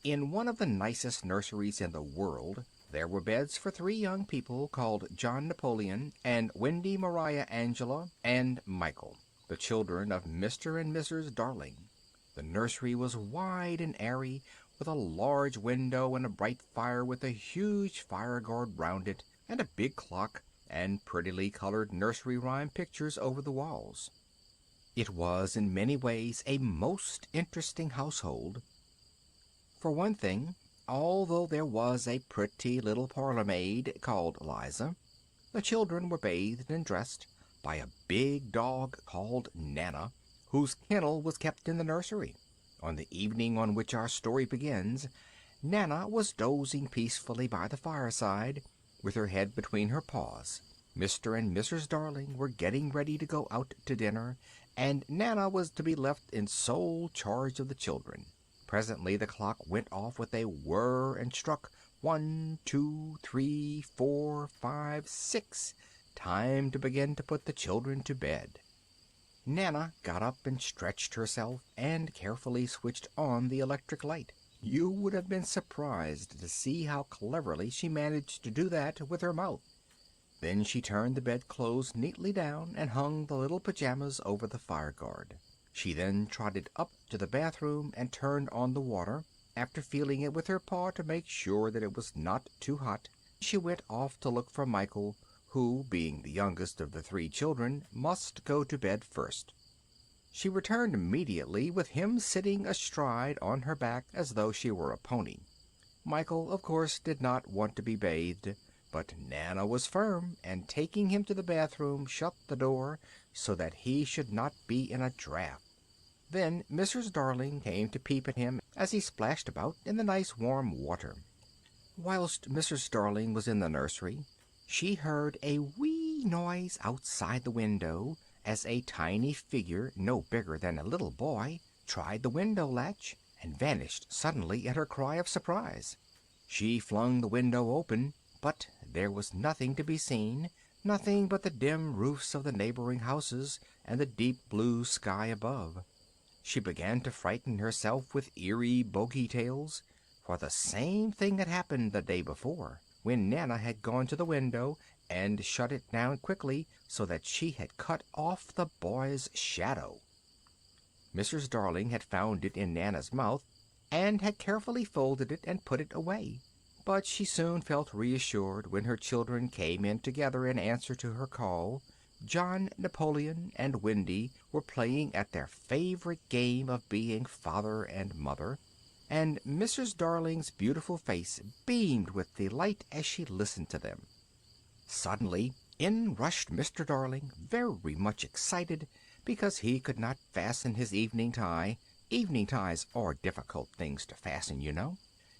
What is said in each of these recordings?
In one of the nicest nurseries in the world there were beds for three young people called John Napoleon and Wendy Maria Angela and Michael, the children of Mr. and Mrs. Darling. The nursery was wide and airy, with a large window and a bright fire with a huge fire guard round it, and a big clock, and prettily colored nursery rhyme pictures over the walls. It was in many ways a most interesting household. For one thing, although there was a pretty little parlor maid called Liza, the children were bathed and dressed by a big dog called Nana, whose kennel was kept in the nursery. On the evening on which our story begins, Nana was dozing peacefully by the fireside, with her head between her paws. Mr. and Mrs. Darling were getting ready to go out to dinner, and Nana was to be left in sole charge of the children. Presently the clock went off with a whir and struck 1, 2, 3, 4, 5, 6. Time to begin to put the children to bed. Nana got up and stretched herself, and carefully switched on the electric light. You would have been surprised to see how cleverly she managed to do that with her mouth. Then she turned the bedclothes neatly down and hung the little pajamas over the fire guard. She then trotted up to the bathroom and turned on the water. After feeling it with her paw to make sure that it was not too hot, she went off to look for Michael, who, being the youngest of the three children, must go to bed first. She returned immediately with him sitting astride on her back as though she were a pony. Michael, of course, did not want to be bathed, but Nana was firm, and taking him to the bathroom shut the door so that he should not be in a draught. Then Mrs. Darling came to peep at him as he splashed about in the nice warm water. Whilst Mrs. Darling was in the nursery, she heard a wee noise outside the window, as a tiny figure, no bigger than a little boy, tried the window latch, and vanished suddenly at her cry of surprise. She flung the window open, but there was nothing to be seen, nothing but the dim roofs of the neighboring houses and the deep blue sky above. She began to frighten herself with eerie bogey tales, for the same thing had happened the day before, when Nana had gone to the window and shut it down quickly, so that she had cut off the boy's shadow. Mrs. Darling had found it in Nana's mouth, and had carefully folded it and put it away. But she soon felt reassured when her children came in together in answer to her call. John Napoleon and Wendy were playing at their favorite game of being father and mother, and Mrs. Darling's beautiful face beamed with delight as she listened to them. Suddenly in rushed Mr. Darling, very much excited because he could not fasten his evening tie. Evening ties are difficult things to fasten, you know.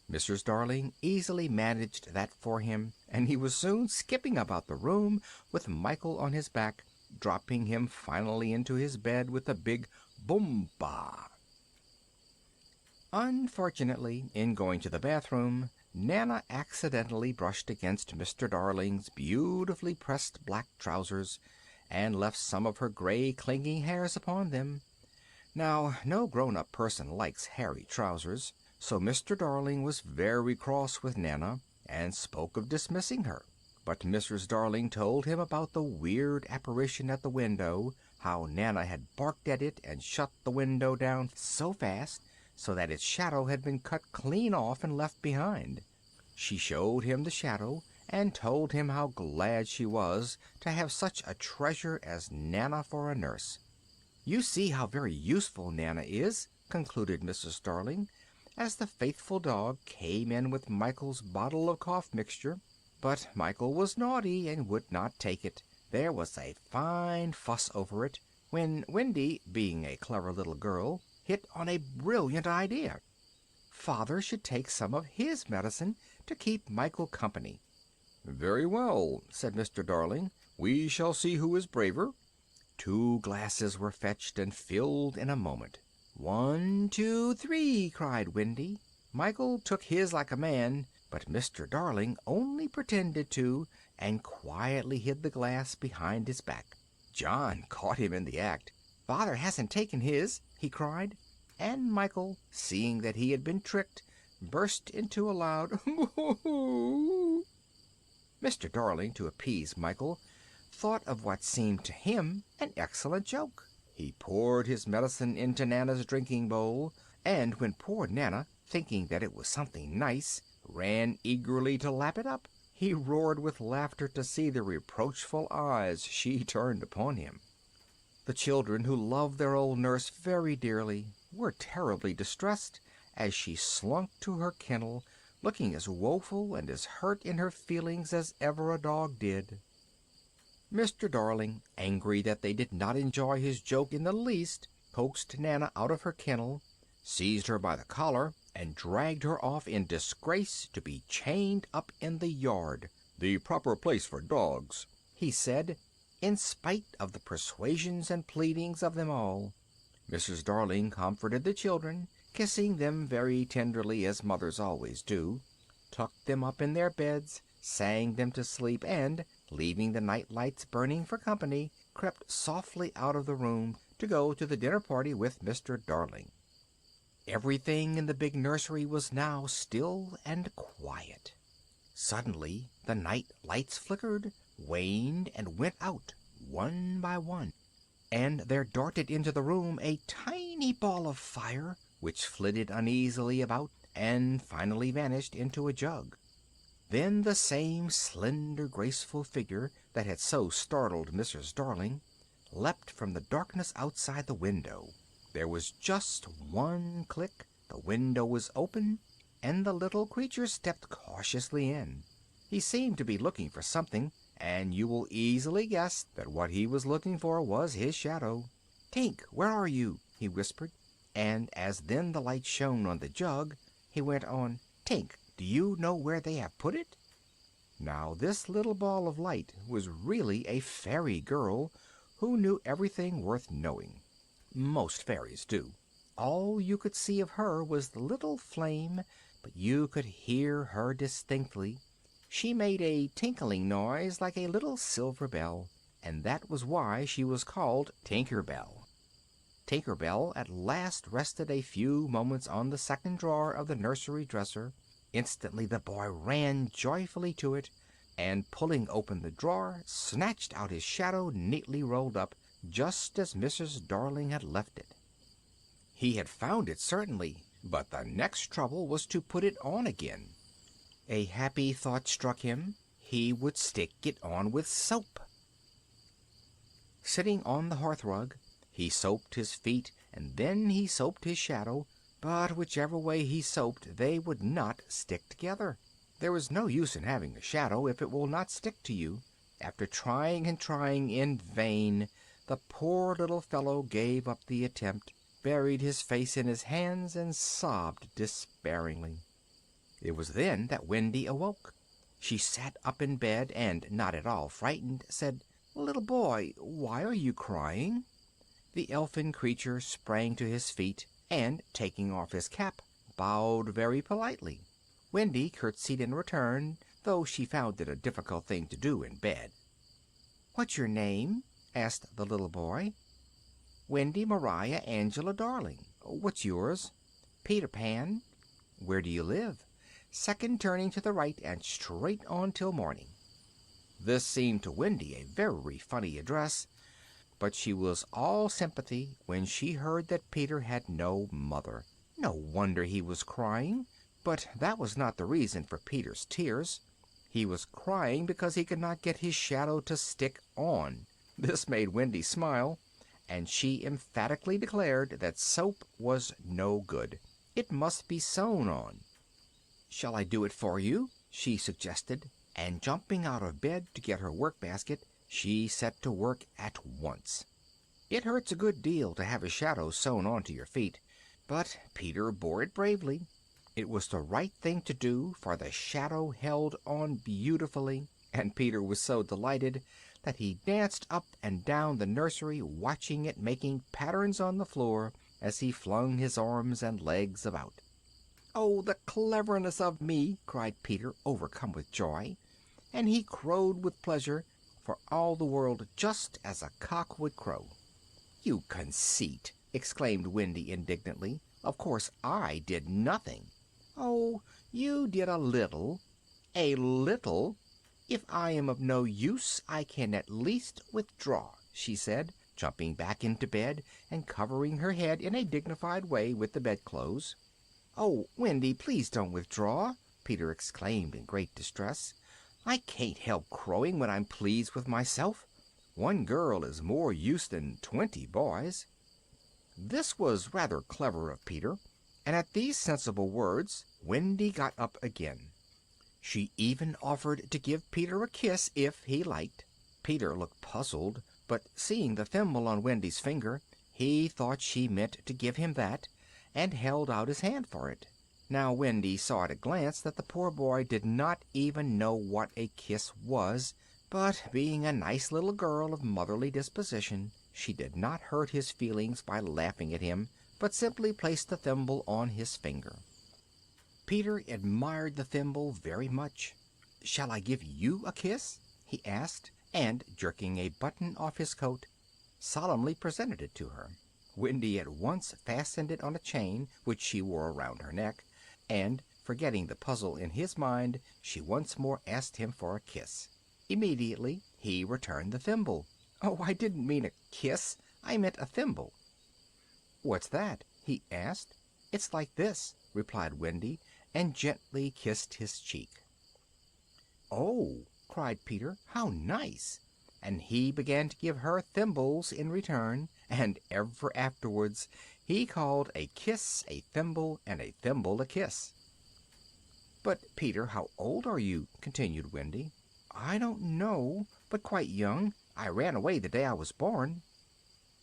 Mrs. Darling easily managed that for him, and he was soon skipping about the room with Michael on his back, dropping him finally into his bed with a big boom-ba. Unfortunately, in going to the bathroom, Nana accidentally brushed against Mr. Darling's beautifully pressed black trousers, and left some of her gray clinging hairs upon them. Now, no grown-up person likes hairy trousers, so Mr. Darling was very cross with Nana, and spoke of dismissing her. But Mrs. Darling told him about the weird apparition at the window, how Nana had barked at it and shut the window down so fast, so that its shadow had been cut clean off and left behind. She showed him the shadow, and told him how glad she was to have such a treasure as Nana for a nurse. "You see how very useful Nana is," concluded Mrs. Darling, as the faithful dog came in with Michael's bottle of cough mixture. But Michael was naughty and would not take it. There was a fine fuss over it, when Wendy, being a clever little girl, hit on a brilliant idea. Father should take some of his medicine to keep Michael company. "Very well," said Mr. Darling, "we shall see who is braver." 2 glasses were fetched and filled in a moment. "1, 2, 3!" cried Wendy. Michael took his like a man, but Mr. Darling only pretended to, and quietly hid the glass behind his back. John caught him in the act. "Father hasn't taken his!" he cried, and Michael, seeing that he had been tricked, burst into a loud "Moo!" Mr. Darling, to appease Michael, thought of what seemed to him an excellent joke. He poured his medicine into Nana's drinking bowl, and when poor Nana, thinking that it was something nice, ran eagerly to lap it up, he roared with laughter to see the reproachful eyes she turned upon him. The children, who loved their old nurse very dearly, were terribly distressed as she slunk to her kennel, looking as woeful and as hurt in her feelings as ever a dog did. Mr. Darling, angry that they did not enjoy his joke in the least, coaxed Nana out of her kennel, seized her by the collar, and dragged her off in disgrace to be chained up in the yard. "The proper place for dogs," he said, in spite of the persuasions and pleadings of them all. Mrs. Darling comforted the children, kissing them very tenderly, as mothers always do, tucked them up in their beds, sang them to sleep, and, leaving the night lights burning for company, crept softly out of the room to go to the dinner party with Mr. Darling. Everything in the big nursery was now still and quiet. Suddenly the night lights flickered, waned, and went out one by one, and there darted into the room a tiny ball of fire, which flitted uneasily about and finally vanished into a jug. Then the same slender, graceful figure that had so startled Mrs. Darling leapt from the darkness outside the window. There was just one click, the window was open, and the little creature stepped cautiously in. He seemed to be looking for something, and you will easily guess that what he was looking for was his shadow. "Tink, where are you?" he whispered, and as then the light shone on the jug, he went on, "Tink, do you know where they have put it?" Now this little ball of light was really a fairy girl who knew everything worth knowing. Most fairies do. All you could see of her was the little flame, but you could hear her distinctly. She made a tinkling noise like a little silver bell, and that was why she was called Tinker Bell. Tinker Bell at last rested a few moments on the second drawer of the nursery dresser. Instantly the boy ran joyfully to it, and pulling open the drawer, snatched out his shadow neatly rolled up, just as Mrs. Darling had left it. He had found it, certainly, but the next trouble was to put it on again. A happy thought struck him. He would stick it on with soap. Sitting on the hearthrug, he soaped his feet, and then he soaped his shadow, but whichever way he soaped they would not stick together. There is no use in having a shadow if it will not stick to you. After trying and trying in vain, the poor little fellow gave up the attempt, buried his face in his hands, and sobbed despairingly. It was then that Wendy awoke. She sat up in bed, and, not at all frightened, said, "Little boy, why are you crying?" The elfin creature sprang to his feet, and, taking off his cap, bowed very politely. Wendy curtsied in return, though she found it a difficult thing to do in bed. "What's your name?" asked the little boy. "Wendy Maria Angela Darling. What's yours?" "Peter Pan." "Where do you live?" "Second turning to the right and straight on till morning." This seemed to Wendy a very funny address, but she was all sympathy when she heard that Peter had no mother. No wonder he was crying. But that was not the reason for Peter's tears. He was crying because he could not get his shadow to stick on. This made Wendy smile, and she emphatically declared that soap was no good. It must be sewn on. "Shall I do it for you?" she suggested, and jumping out of bed to get her work-basket, she set to work at once. It hurts a good deal to have a shadow sewn onto your feet, but Peter bore it bravely. It was the right thing to do, for the shadow held on beautifully, and Peter was so delighted that he danced up and down the nursery, watching it making patterns on the floor as he flung his arms and legs about. "Oh, the cleverness of me!" cried Peter, overcome with joy, and he crowed with pleasure, for all the world just as a cock would crow. "You conceit!" exclaimed Wendy indignantly. "Of course I did nothing. "Oh, you did a little." "A little? If I am of no use, I can at least withdraw," she said, jumping back into bed and covering her head in a dignified way with the bedclothes. "Oh, Wendy, please don't withdraw!" Peter exclaimed in great distress. "I can't help crowing when I'm pleased with myself. One girl is more use than 20 boys." This was rather clever of Peter, and at these sensible words Wendy got up again. She even offered to give Peter a kiss if he liked. Peter looked puzzled, but seeing the thimble on Wendy's finger, he thought she meant to give him that, and held out his hand for it. Now Wendy saw at a glance that the poor boy did not even know what a kiss was, but being a nice little girl of motherly disposition, she did not hurt his feelings by laughing at him, but simply placed the thimble on his finger. Peter admired the thimble very much. "Shall I give you a kiss?" he asked, and, jerking a button off his coat, solemnly presented it to her. Wendy at once fastened it on a chain which she wore around her neck, and, forgetting the puzzle in his mind, she once more asked him for a kiss. Immediately he returned the thimble. "Oh, I didn't mean a kiss. I meant a thimble." "What's that?" he asked. "It's like this," replied Wendy, and gently kissed his cheek. "Oh!" cried Peter, "how nice!" And he began to give her thimbles in return, and ever afterwards he called a kiss a thimble, and a thimble a kiss. "But, Peter, how old are you?" continued Wendy. "I don't know, but quite young. I ran away the day I was born."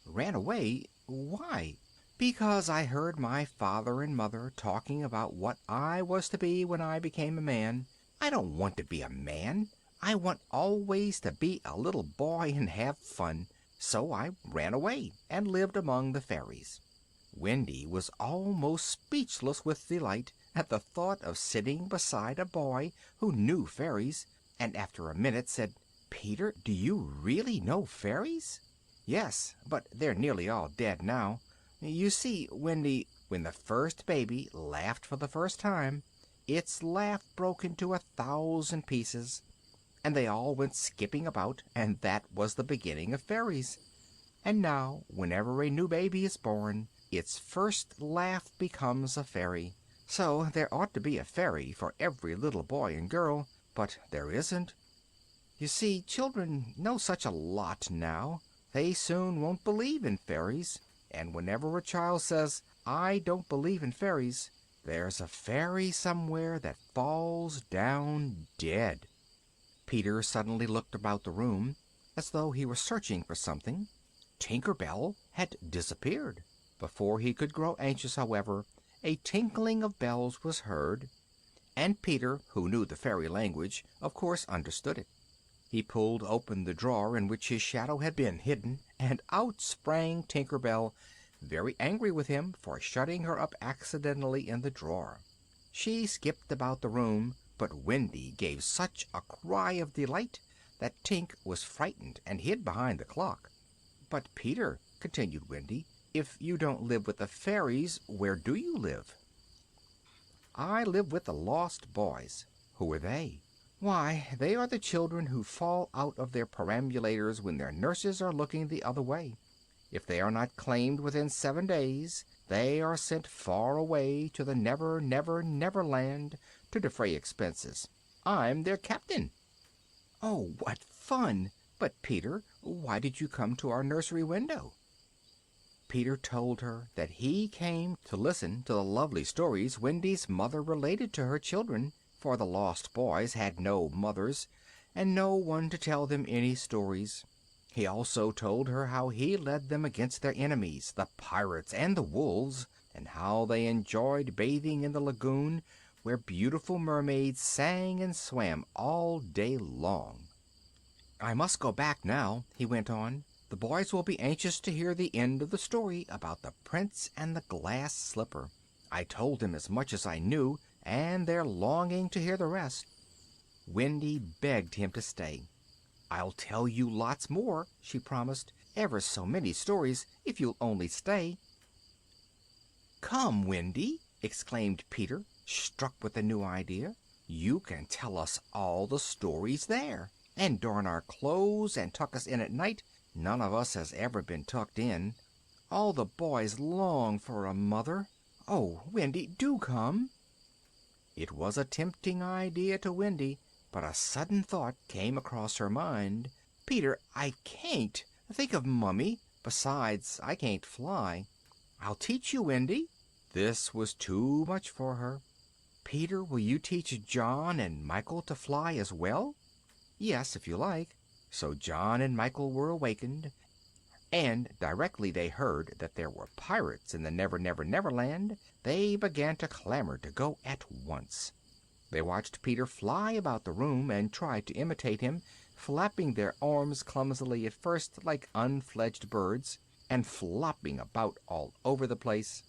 "Ran away? Why?" "Because I heard my father and mother talking about what I was to be when I became a man. I don't want to be a man. I want always to be a little boy and have fun. So I ran away and lived among the fairies." Wendy was almost speechless with delight at the thought of sitting beside a boy who knew fairies, and after a minute said, "Peter, do you really know fairies?" "Yes, but they're nearly all dead now. You see, Wendy, when the first baby laughed for the first time, its laugh broke into 1,000 pieces, and they all went skipping about, and that was the beginning of fairies. And now, whenever a new baby is born, its first laugh becomes a fairy. So there ought to be a fairy for every little boy and girl, but there isn't. You see, children know such a lot now, they soon won't believe in fairies, and whenever a child says, 'I don't believe in fairies,' there's a fairy somewhere that falls down dead." Peter suddenly looked about the room, as though he were searching for something. Tinker Bell had disappeared. Before he could grow anxious, however, a tinkling of bells was heard, and Peter, who knew the fairy language, of course understood it. He pulled open the drawer in which his shadow had been hidden, and out sprang Tinker Bell, very angry with him for shutting her up accidentally in the drawer. She skipped about the room, but Wendy gave such a cry of delight that Tink was frightened and hid behind the clock. "But, Peter," continued Wendy, "if you don't live with the fairies, where do you live?" "I live with the Lost Boys." "Who are they?" "Why, they are the children who fall out of their perambulators when their nurses are looking the other way. If they are not claimed within 7 days, they are sent far away to the Neverland to defray expenses. I'm their captain." "Oh, what fun! But, Peter, why did you come to our nursery window?" Peter told her that he came to listen to the lovely stories Wendy's mother related to her children, for the Lost Boys had no mothers, and no one to tell them any stories. He also told her how he led them against their enemies, the pirates and the wolves, and how they enjoyed bathing in the lagoon, where beautiful mermaids sang and swam all day long. "I must go back now," he went on. "The boys will be anxious to hear the end of the story about the Prince and the glass slipper. I told them as much as I knew, and they're longing to hear the rest." Wendy begged him to stay. "I'll tell you lots more," she promised, "ever so many stories, if you'll only stay." "Come, Wendy!" exclaimed Peter, struck with a new idea. "You can tell us all the stories there, and darn our clothes and tuck us in at night. None of us has ever been tucked in. All the boys long for a mother. Oh, Wendy, do come!" It was a tempting idea to Wendy, but a sudden thought came across her mind. "Peter, I can't. Think of Mummy. Besides, I can't fly." "I'll teach you, Wendy." This was too much for her. "Peter, will you teach John and Michael to fly as well?" "Yes, if you like." So John and Michael were awakened, and directly they heard that there were pirates in the Neverland, they began to clamor to go at once. They watched Peter fly about the room, and tried to imitate him, flapping their arms clumsily at first like unfledged birds, and flopping about all over the place.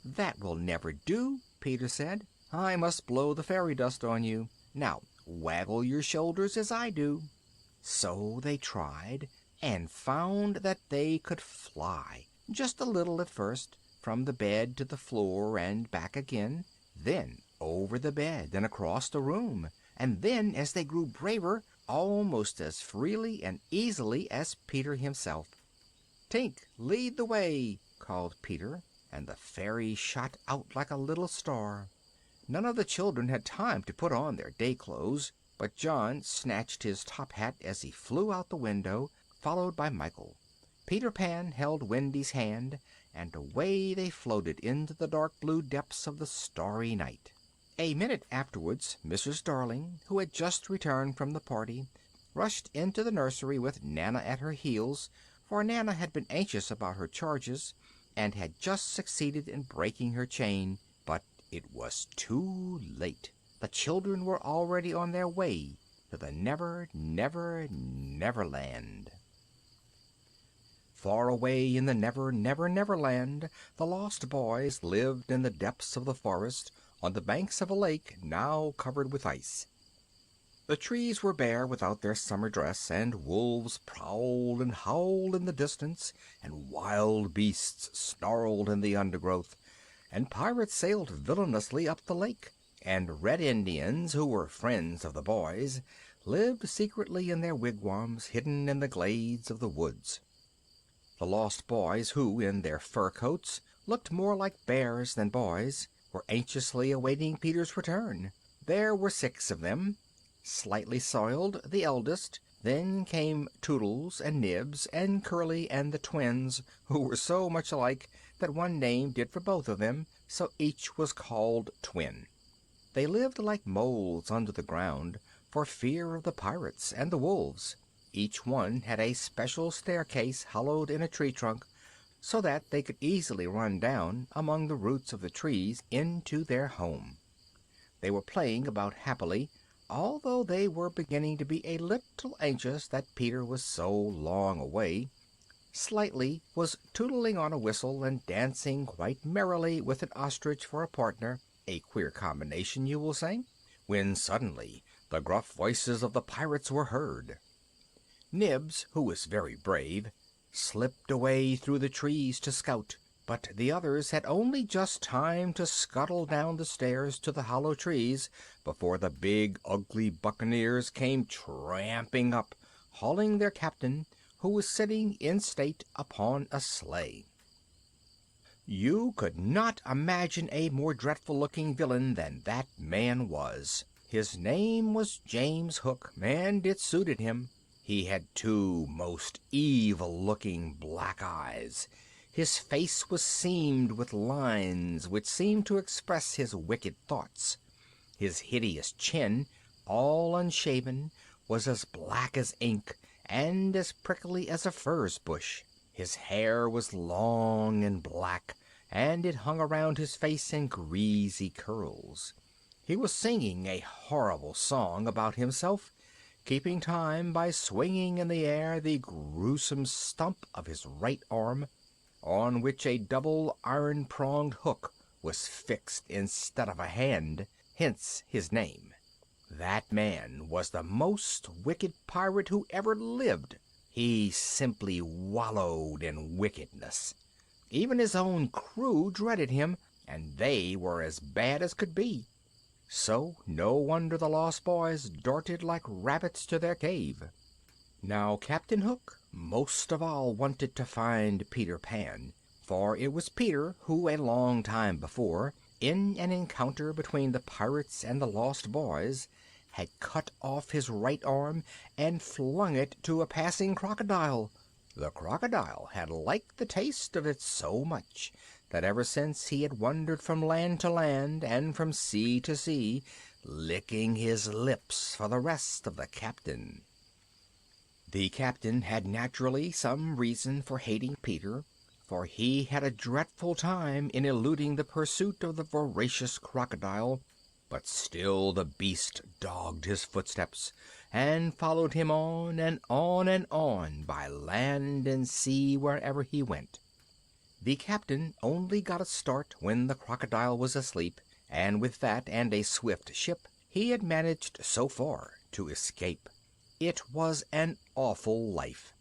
"That will never do," Peter said. "I must blow the fairy dust on you. Now waggle your shoulders as I do." So they tried, and found that they could fly, just a little at first, from the bed to the floor and back again, then over the bed and across the room, and then, as they grew braver, almost as freely and easily as Peter himself. "Tink, lead the way!" called Peter, and the fairy shot out like a little star. None of the children had time to put on their day clothes, but John snatched his top hat as he flew out the window, followed by Michael. Peter Pan held Wendy's hand, and away they floated into the dark blue depths of the starry night. A minute afterwards Mrs. Darling, who had just returned from the party, rushed into the nursery with Nana at her heels, for Nana had been anxious about her charges, and had just succeeded in breaking her chain. But it was too late. The children were already on their way to the Neverland. Far away in the Neverland, the lost boys lived in the depths of the forest, on the banks of a lake now covered with ice. The trees were bare without their summer dress, and wolves prowled and howled in the distance, and wild beasts snarled in the undergrowth, and pirates sailed villainously up the lake, and red Indians, who were friends of the boys, lived secretly in their wigwams hidden in the glades of the woods. The lost boys, who, in their fur coats, looked more like bears than boys, were anxiously awaiting Peter's return. There were 6 of them. Slightly Soiled, the eldest, then came Toodles and Nibs and Curly and the twins, who were so much alike that one name did for both of them, so each was called Twin. They lived like moles under the ground, for fear of the pirates and the wolves. Each one had a special staircase hollowed in a tree trunk, so that they could easily run down among the roots of the trees into their home. They were playing about happily, although they were beginning to be a little anxious that Peter was so long away. Slightly was tootling on a whistle and dancing quite merrily with an ostrich for a partner, a queer combination, you will say, when suddenly the gruff voices of the pirates were heard. Nibs, who was very brave, slipped away through the trees to scout, but the others had only just time to scuttle down the stairs to the hollow trees before the big ugly buccaneers came tramping up, hauling their captain, who was sitting in state upon a sleigh. You could not imagine a more dreadful-looking villain than that man was. His name was James Hook, and it suited him. He had 2 most evil-looking black eyes. His face was seamed with lines which seemed to express his wicked thoughts. His hideous chin, all unshaven, was as black as ink and as prickly as a furze bush. His hair was long and black, and it hung around his face in greasy curls. He was singing a horrible song about himself, keeping time by swinging in the air the gruesome stump of his right arm, on which a double iron-pronged hook was fixed instead of a hand, hence his name. That man was the most wicked pirate who ever lived. He simply wallowed in wickedness. Even his own crew dreaded him, and they were as bad as could be. So no wonder the Lost Boys darted like rabbits to their cave. Now Captain Hook most of all wanted to find Peter Pan, for it was Peter who, a long time before, in an encounter between the pirates and the Lost Boys, had cut off his right arm and flung it to a passing crocodile. The crocodile had liked the taste of it so much that ever since he had wandered from land to land and from sea to sea, licking his lips for the rest of the captain. The captain had naturally some reason for hating Peter, for he had a dreadful time in eluding the pursuit of the voracious crocodile, but still the beast dogged his footsteps and followed him on and on and on by land and sea wherever he went. The captain only got a start when the crocodile was asleep, and with that and a swift ship he had managed so far to escape. It was an awful life.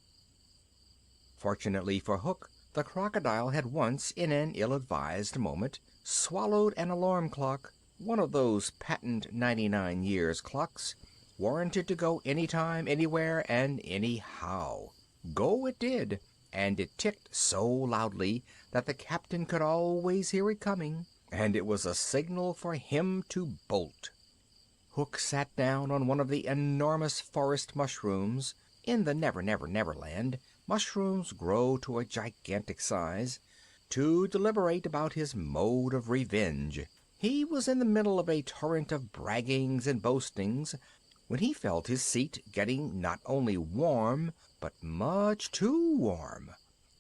Fortunately for Hook, the crocodile had once, in an ill-advised moment, swallowed an alarm clock, one of those patent 99 years clocks, warranted to go anytime, anywhere, and anyhow. Go it did, and it ticked so loudly that the captain could always hear it coming, and it was a signal for him to bolt. Hook sat down on one of the enormous forest mushrooms. In the Neverland, mushrooms grow to a gigantic size, to deliberate about his mode of revenge. He was in the middle of a torrent of braggings and boastings when he felt his seat getting not only warm, but much too warm.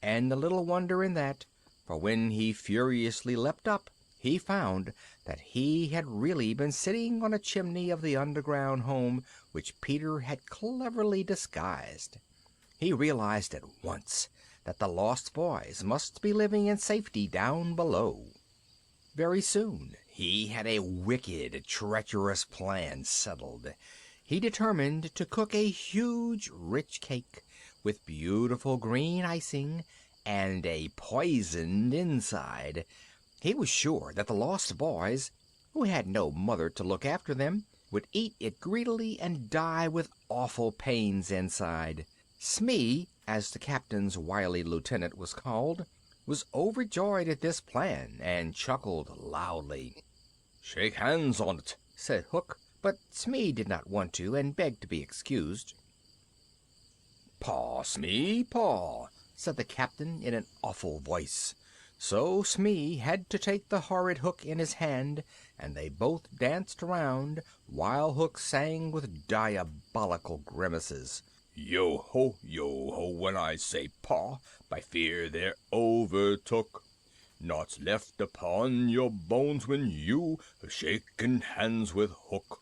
And a little wonder in that, for when he furiously leapt up, he found that he had really been sitting on a chimney of the underground home which Peter had cleverly disguised. He realized at once that the Lost Boys must be living in safety down below. Very soon he had a wicked, treacherous plan settled. He determined to cook a huge, rich cake with beautiful green icing and a poisoned inside. He was sure that the Lost Boys, who had no mother to look after them, would eat it greedily and die with awful pains inside. Smee, as the captain's wily lieutenant was called, was overjoyed at this plan and chuckled loudly. "Shake hands on it," said Hook, but Smee did not want to and begged to be excused. "Paw, Smee, paw," said the captain in an awful voice. So Smee had to take the horrid Hook in his hand, and they both danced around while Hook sang with diabolical grimaces. Yo ho, when I say paw, by fear they're overtook. Naught's left upon your bones when you have shaken hands with Hook.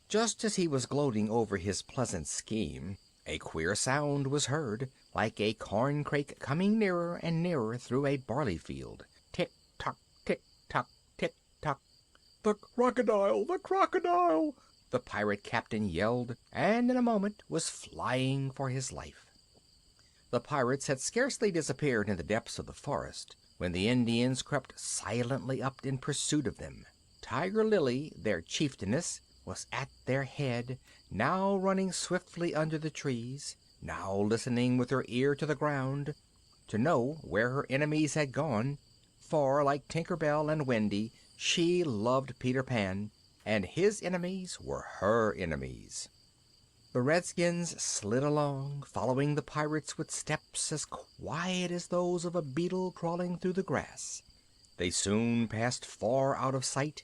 Just as he was gloating over his pleasant scheme, a queer sound was heard, like a corncrake coming nearer and nearer through a barley field. Tick-tock, tick-tock, tick-tock. "The crocodile! The crocodile!" the pirate captain yelled, and in a moment was flying for his life. The pirates had scarcely disappeared in the depths of the forest when the Indians crept silently up in pursuit of them. Tiger Lily, their chieftainess, was at their head, now running swiftly under the trees, now listening with her ear to the ground to know where her enemies had gone, for, like Tinker Bell and Wendy, she loved Peter Pan, and his enemies were her enemies. The Redskins slid along, following the pirates with steps as quiet as those of a beetle crawling through the grass. They soon passed far out of sight,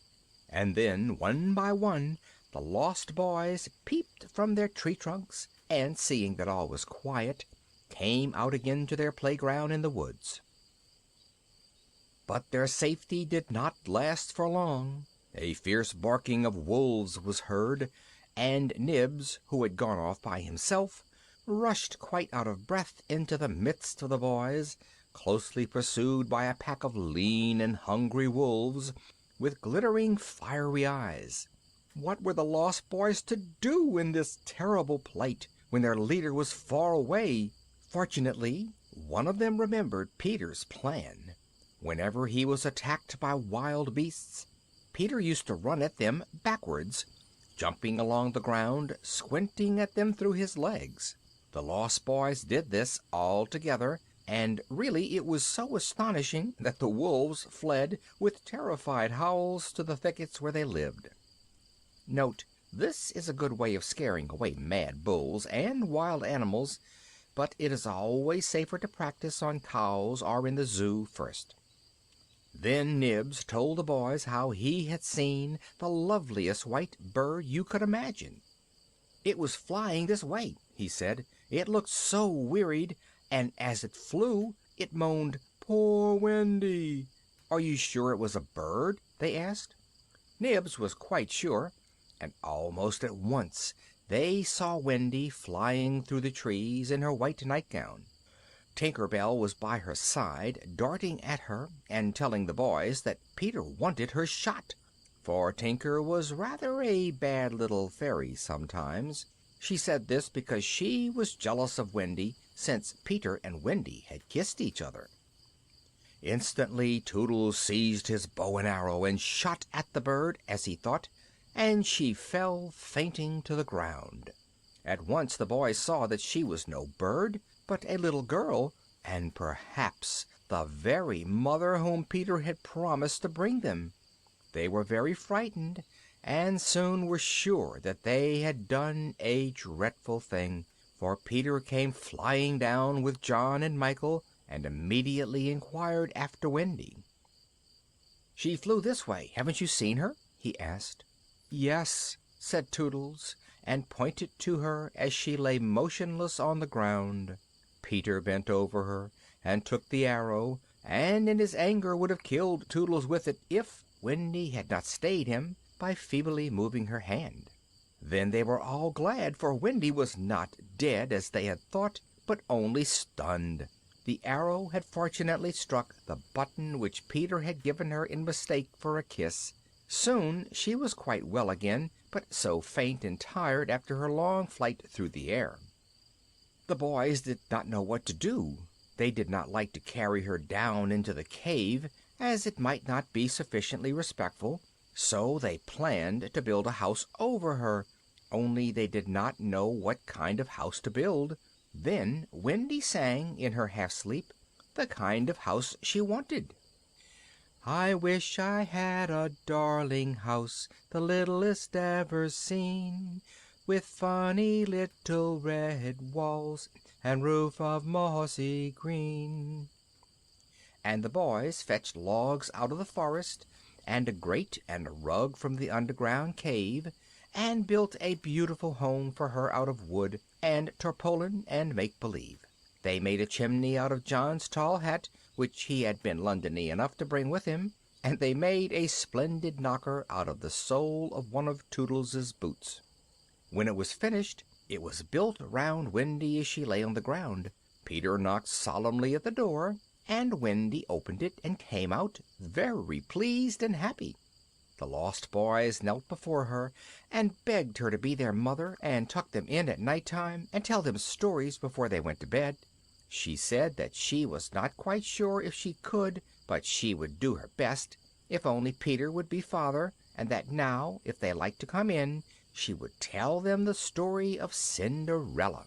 and then, one by one, the Lost Boys peeped from their tree trunks, and, seeing that all was quiet, came out again to their playground in the woods. But their safety did not last for long. A fierce barking of wolves was heard, and Nibs, who had gone off by himself, rushed quite out of breath into the midst of the boys, closely pursued by a pack of lean and hungry wolves with glittering fiery eyes. What were the Lost Boys to do in this terrible plight when their leader was far away? Fortunately, one of them remembered Peter's plan. Whenever he was attacked by wild beasts, Peter used to run at them backwards, jumping along the ground, squinting at them through his legs. The Lost Boys did this all together, and really it was so astonishing that the wolves fled with terrified howls to the thickets where they lived. Note, this is a good way of scaring away mad bulls and wild animals, but it is always safer to practice on cows or in the zoo first. Then Nibs told the boys how he had seen the loveliest white bird you could imagine. "It was flying this way," he said. "It looked so wearied, and as it flew it moaned, 'Poor Wendy.'" "Are you sure it was a bird?" they asked. Nibs was quite sure, and almost at once they saw Wendy flying through the trees in her white nightgown. Tinker Bell was by her side, darting at her and telling the boys that Peter wanted her shot, for Tinker was rather a bad little fairy sometimes. She said this because she was jealous of Wendy, since Peter and Wendy had kissed each other. Instantly Toodles seized his bow and arrow and shot at the bird, as he thought, and she fell fainting to the ground. At once the boys saw that she was no bird, but a little girl, and perhaps the very mother whom Peter had promised to bring them. They were very frightened, and soon were sure that they had done a dreadful thing, for Peter came flying down with John and Michael, and immediately inquired after Wendy. "She flew this way. Haven't you seen her?" he asked. "Yes," said Toodles, and pointed to her as she lay motionless on the ground. Peter bent over her and took the arrow, and in his anger would have killed Toodles with it if Wendy had not stayed him by feebly moving her hand. Then they were all glad, for Wendy was not dead, as they had thought, but only stunned. The arrow had fortunately struck the button which Peter had given her in mistake for a kiss. Soon she was quite well again, but so faint and tired after her long flight through the air. The boys did not know what to do. They did not like to carry her down into the cave, as it might not be sufficiently respectful, so they planned to build a house over her, only they did not know what kind of house to build. Then Wendy sang, in her half-sleep, the kind of house she wanted. "I wish I had a darling house, the littlest ever seen, with funny little red walls and roof of mossy green." And the boys fetched logs out of the forest, and a grate and a rug from the underground cave, and built a beautiful home for her out of wood and tarpaulin and make-believe. They made a chimney out of John's tall hat, which he had been Londony enough to bring with him, and they made a splendid knocker out of the sole of one of Toodles's boots. When it was finished, it was built round Wendy as she lay on the ground. Peter knocked solemnly at the door, and Wendy opened it and came out, very pleased and happy. The Lost Boys knelt before her and begged her to be their mother, and tuck them in at night time, and tell them stories before they went to bed. She said that she was not quite sure if she could, but she would do her best, if only Peter would be father, and that now, if they liked to come in, she would tell them the story of Cinderella.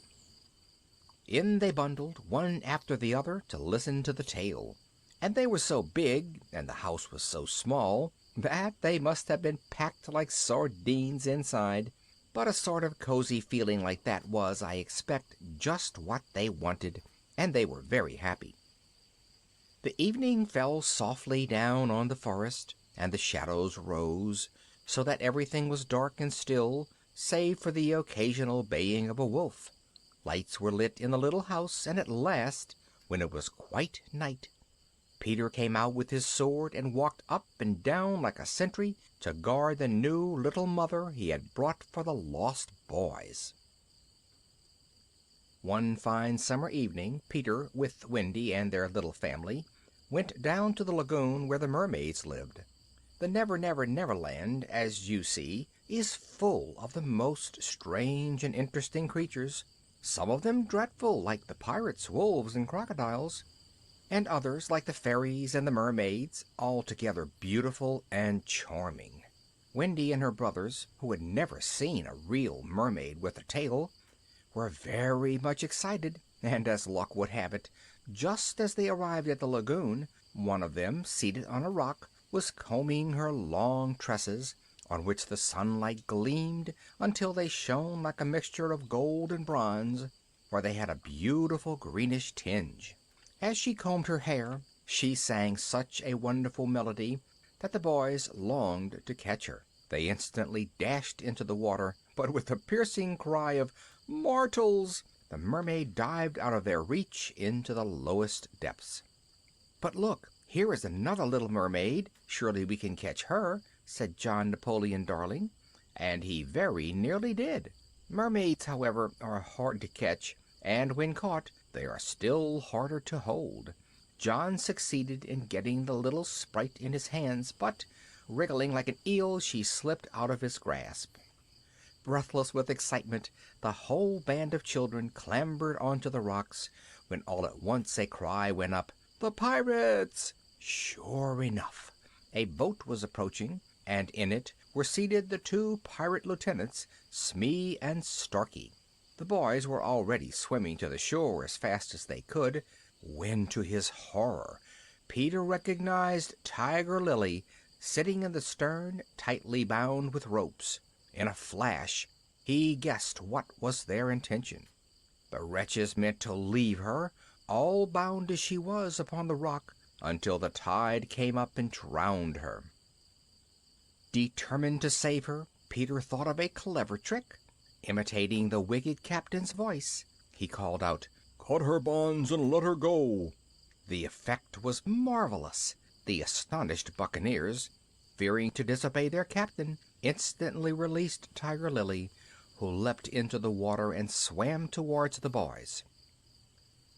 In they bundled, one after the other, to listen to the tale, and they were so big, and the house was so small, that they must have been packed like sardines inside, but a sort of cozy feeling like that was, I expect, just what they wanted, and they were very happy. The evening fell softly down on the forest, and the shadows rose, so that everything was dark and still, save for the occasional baying of a wolf. Lights were lit in the little house, and at last, when it was quite night, Peter came out with his sword and walked up and down like a sentry to guard the new little mother he had brought for the Lost Boys. One fine summer evening Peter, with Wendy and their little family, went down to the lagoon where the mermaids lived. The Neverland, as you see, is full of the most strange and interesting creatures, some of them dreadful, like the pirates, wolves, and crocodiles, and others like the fairies and the mermaids, altogether beautiful and charming. Wendy and her brothers, who had never seen a real mermaid with a tail, were very much excited, and as luck would have it, just as they arrived at the lagoon, one of them, seated on a rock, was combing her long tresses, on which the sunlight gleamed until they shone like a mixture of gold and bronze, for they had a beautiful greenish tinge. As she combed her hair, she sang such a wonderful melody that the boys longed to catch her. They instantly dashed into the water, but with a piercing cry of "Mortals!" the mermaid dived out of their reach into the lowest depths. "But look, here is another little mermaid. Surely we can catch her," said John Napoleon Darling, and he very nearly did. Mermaids, however, are hard to catch, and when caught they are still harder to hold. John succeeded in getting the little sprite in his hands, but, wriggling like an eel, she slipped out of his grasp. Breathless with excitement, the whole band of children clambered onto the rocks, when all at once a cry went up, "The pirates!" Sure enough, a boat was approaching, and in it were seated the two pirate lieutenants, Smee and Starkey. The boys were already swimming to the shore as fast as they could, when, to his horror, Peter recognized Tiger Lily sitting in the stern, tightly bound with ropes. In a flash he guessed what was their intention. The wretches meant to leave her, all bound as she was, upon the rock, until the tide came up and drowned her. Determined to save her, Peter thought of a clever trick. Imitating the wicked captain's voice, he called out, "Cut her bonds and let her go." The effect was marvelous. The astonished buccaneers, fearing to disobey their captain, instantly released Tiger Lily, who leapt into the water and swam towards the boys.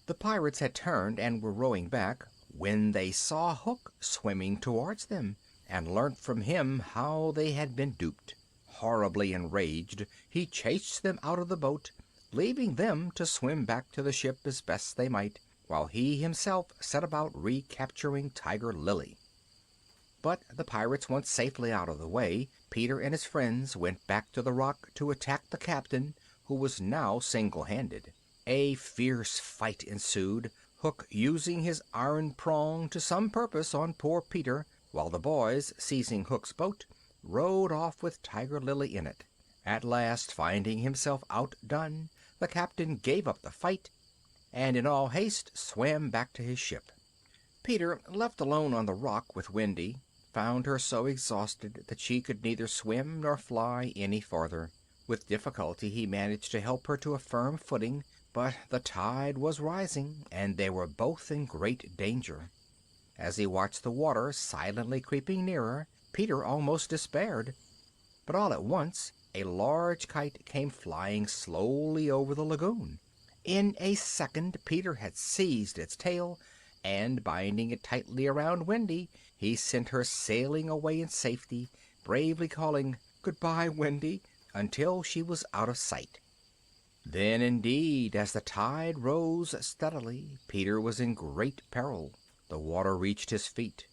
The pirates had turned and were rowing back, when they saw Hook swimming towards them, and learnt from him how they had been duped. Horribly enraged, he chased them out of the boat, leaving them to swim back to the ship as best they might, while he himself set about recapturing Tiger Lily. But the pirates once safely out of the way, Peter and his friends went back to the rock to attack the captain, who was now single-handed. A fierce fight ensued, Hook using his iron prong to some purpose on poor Peter, while the boys, seizing Hook's boat, rowed off with Tiger Lily in it. At last, finding himself outdone, the captain gave up the fight, and in all haste swam back to his ship. Peter, left alone on the rock with Wendy, found her so exhausted that she could neither swim nor fly any farther. With difficulty he managed to help her to a firm footing, but the tide was rising, and they were both in great danger. As he watched the water silently creeping nearer, Peter almost despaired. But all at once a large kite came flying slowly over the lagoon. In a second Peter had seized its tail, and, binding it tightly around Wendy, he sent her sailing away in safety, bravely calling, "Goodbye, Wendy," until she was out of sight. Then, indeed, as the tide rose steadily, Peter was in great peril. The water reached his feet,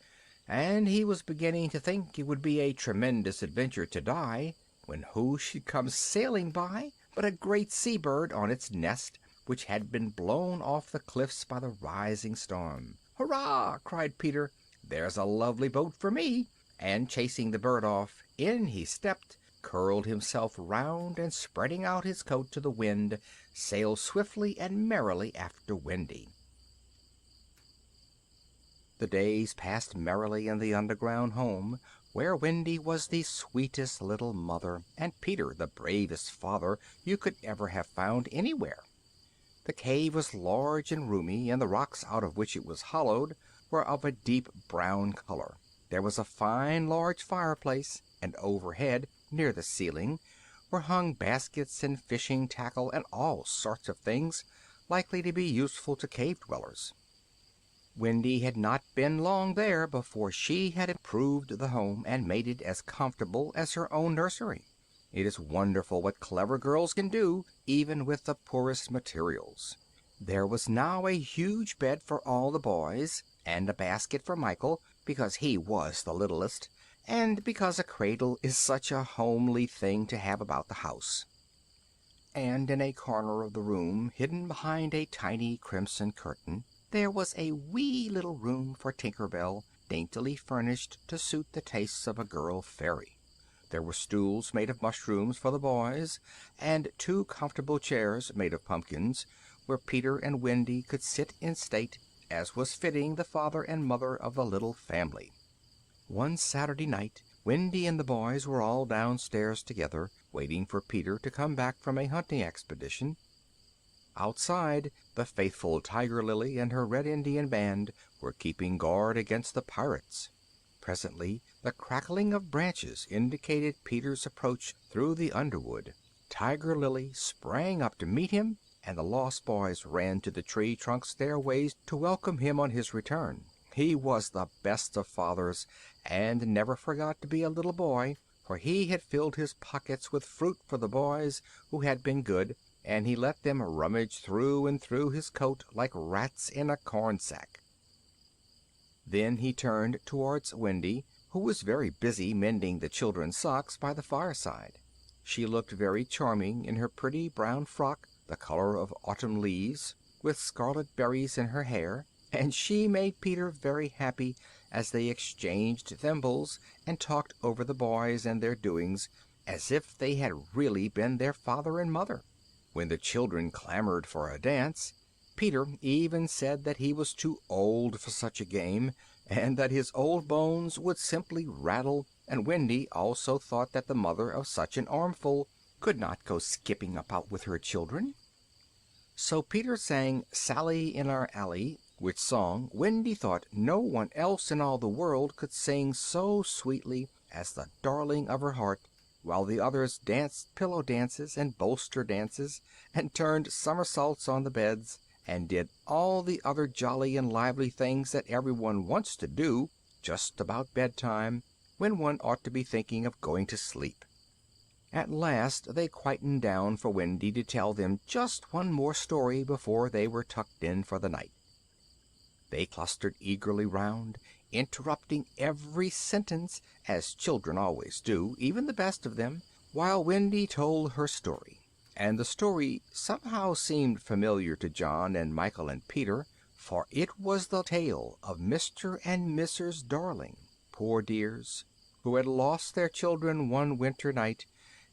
and he was beginning to think it would be a tremendous adventure to die, when who should come sailing by but a great sea-bird on its nest, which had been blown off the cliffs by the rising storm. "Hurrah!" cried Peter, "there's a lovely boat for me!" and chasing the bird off, in he stepped, curled himself round, and spreading out his coat to the wind, sailed swiftly and merrily after Wendy. The days passed merrily in the underground home, where Wendy was the sweetest little mother, and Peter the bravest father you could ever have found anywhere. The cave was large and roomy, and the rocks out of which it was hollowed were of a deep brown color. There was a fine large fireplace, and overhead, near the ceiling, were hung baskets and fishing tackle and all sorts of things likely to be useful to cave dwellers. Wendy had not been long there before she had improved the home and made it as comfortable as her own nursery. It is wonderful what clever girls can do, even with the poorest materials. There was now a huge bed for all the boys, and a basket for Michael, because he was the littlest, and because a cradle is such a homely thing to have about the house. And in a corner of the room, hidden behind a tiny crimson curtain, there was a wee little room for Tinker Bell, daintily furnished to suit the tastes of a girl fairy. There were stools made of mushrooms for the boys, and 2 comfortable chairs made of pumpkins, where Peter and Wendy could sit in state, as was fitting the father and mother of the little family. One Saturday night Wendy and the boys were all downstairs together, waiting for Peter to come back from a hunting expedition. Outside, the faithful Tiger Lily and her Red Indian band were keeping guard against the pirates. Presently the crackling of branches indicated Peter's approach through the underwood. Tiger Lily sprang up to meet him, and the lost boys ran to the tree trunk stairways to welcome him on his return. He was the best of fathers, and never forgot to be a little boy, for he had filled his pockets with fruit for the boys who had been good, and he let them rummage through and through his coat like rats in a corn sack. Then he turned towards Wendy, who was very busy mending the children's socks by the fireside. She looked very charming in her pretty brown frock, the color of autumn leaves, with scarlet berries in her hair, and she made Peter very happy as they exchanged thimbles and talked over the boys and their doings, as if they had really been their father and mother. When the children clamored for a dance, Peter even said that he was too old for such a game, and that his old bones would simply rattle, and Wendy also thought that the mother of such an armful could not go skipping about with her children. So Peter sang "Sally in Our Alley," which song Wendy thought no one else in all the world could sing so sweetly as the darling of her heart, while the others danced pillow dances and bolster dances, and turned somersaults on the beds, and did all the other jolly and lively things that everyone wants to do just about bedtime, when one ought to be thinking of going to sleep. At last they quietened down for Wendy to tell them just one more story before they were tucked in for the night. They clustered eagerly round, interrupting every sentence, as children always do, even the best of them, while Wendy told her story. And the story somehow seemed familiar to John and Michael and Peter, for it was the tale of Mr. and Mrs. Darling, poor dears, who had lost their children one winter night,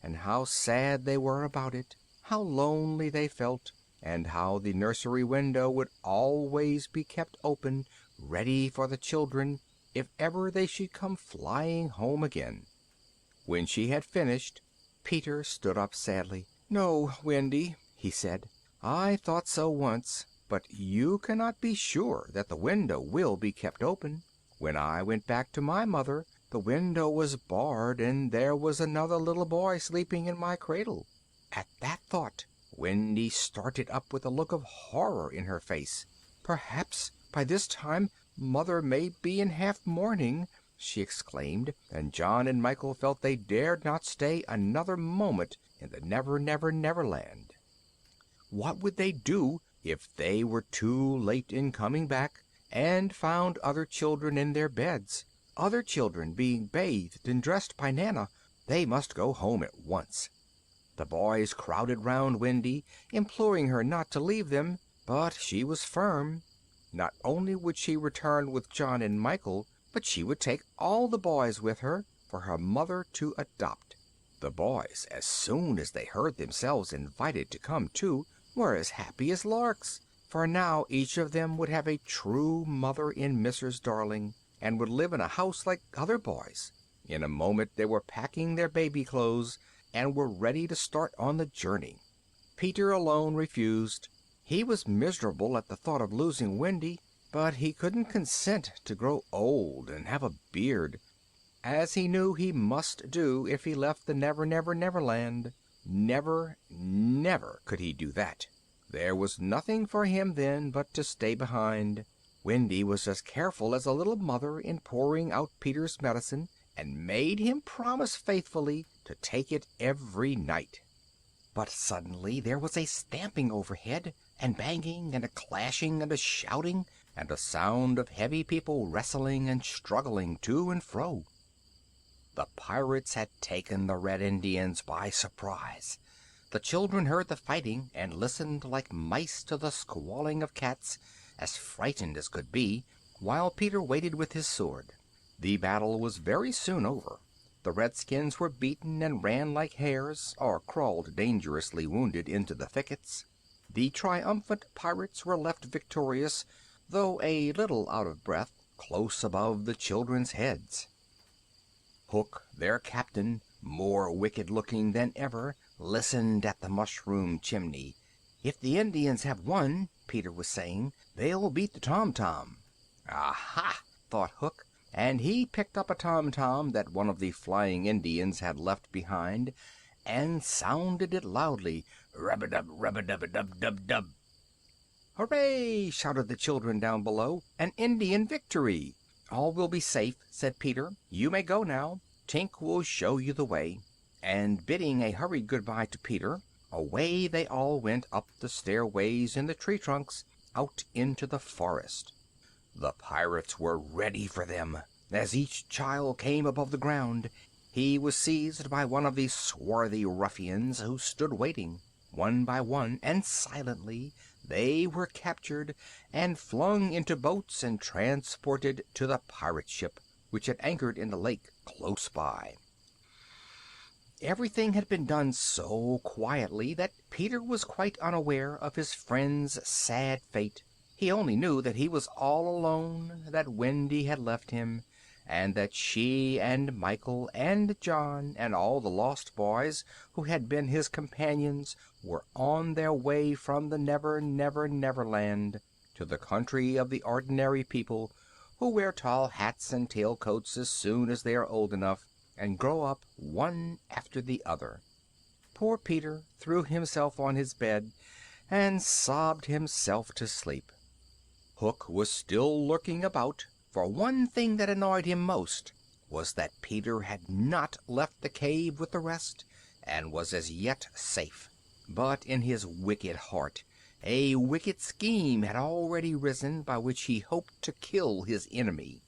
and how sad they were about it, how lonely they felt, and how the nursery window would always be kept open, ready for the children, if ever they should come flying home again. When she had finished, Peter stood up sadly. "No, Wendy," he said, "I thought so once, but you cannot be sure that the window will be kept open. When I went back to my mother, the window was barred, and there was another little boy sleeping in my cradle." At that thought Wendy started up with a look of horror in her face. "Perhaps by this time mother may be in half mourning," she exclaimed, and John and Michael felt they dared not stay another moment in the Neverland. What would they do if they were too late in coming back, and found other children in their beds, other children being bathed and dressed by Nana? They must go home at once. The boys crowded round Wendy, imploring her not to leave them, but she was firm. Not only would she return with John and Michael, but she would take all the boys with her, for her mother to adopt. The boys, as soon as they heard themselves invited to come too, were as happy as larks, for now each of them would have a true mother in Mrs. Darling, and would live in a house like other boys. In a moment they were packing their baby clothes, and were ready to start on the journey. Peter alone refused. He was miserable at the thought of losing Wendy, but he couldn't consent to grow old and have a beard, as he knew he must do if he left the Neverland. Never, never could he do that. There was nothing for him then but to stay behind. Wendy was as careful as a little mother in pouring out Peter's medicine, and made him promise faithfully to take it every night. But suddenly there was a stamping overhead, and banging, and a clashing, and a shouting, and a sound of heavy people wrestling and struggling to and fro. The pirates had taken the Red Indians by surprise. The children heard the fighting, and listened like mice to the squalling of cats, as frightened as could be, while Peter waited with his sword. The battle was very soon over. The redskins were beaten and ran like hares, or crawled dangerously wounded into the thickets. The triumphant pirates were left victorious, though a little out of breath, close above the children's heads. Hook, their captain, more wicked-looking than ever, listened at the mushroom chimney. "If the Indians have won," Peter was saying, "they'll beat the tom-tom." "Aha!" thought Hook, and he picked up a tom-tom that one of the flying Indians had left behind, and sounded it loudly. Rub-a-dub, rub-a-dub-a-dub-dub-dub. "Hooray!" shouted the children down below. "An Indian victory!" "All will be safe," said Peter. "You may go now. Tink will show you the way." And bidding a hurried good-bye to Peter, away they all went up the stairways in the tree-trunks out into the forest. The pirates were ready for them. As each child came above the ground, he was seized by one of the swarthy ruffians who stood waiting. One by one, and silently, they were captured, and flung into boats and transported to the pirate ship, which had anchored in the lake close by. Everything had been done so quietly that Peter was quite unaware of his friend's sad fate. He only knew that he was all alone, that Wendy had left him, and that she and Michael and John and all the lost boys who had been his companions were on their way from the Neverland to the country of the ordinary people who wear tall hats and tailcoats as soon as they are old enough, and grow up one after the other. Poor Peter threw himself on his bed and sobbed himself to sleep. Hook was still lurking about, for one thing that annoyed him most was that Peter had not left the cave with the rest, and was as yet safe. But in his wicked heart a wicked scheme had already risen by which he hoped to kill his enemy.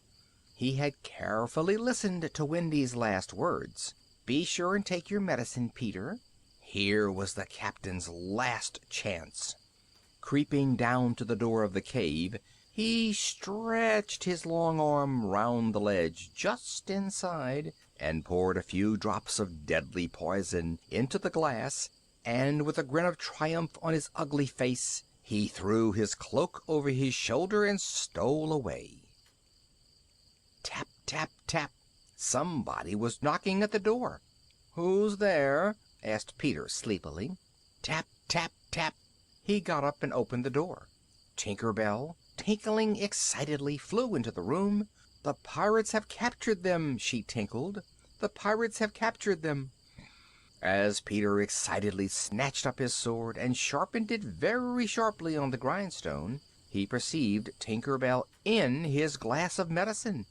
He had carefully listened to Wendy's last words. "Be sure and take your medicine, Peter." Here was the captain's last chance. Creeping down to the door of the cave, he stretched his long arm round the ledge just inside, and poured a few drops of deadly poison into the glass, and with a grin of triumph on his ugly face, he threw his cloak over his shoulder and stole away. Tap, tap, tap. Somebody was knocking at the door. "Who's there?" asked Peter sleepily. Tap, tap, tap. He got up and opened the door. Tinker Bell, tinkling excitedly, flew into the room. "The pirates have captured them," she tinkled. "The pirates have captured them." As Peter excitedly snatched up his sword and sharpened it very sharply on the grindstone, he perceived Tinker Bell in his glass of medicine.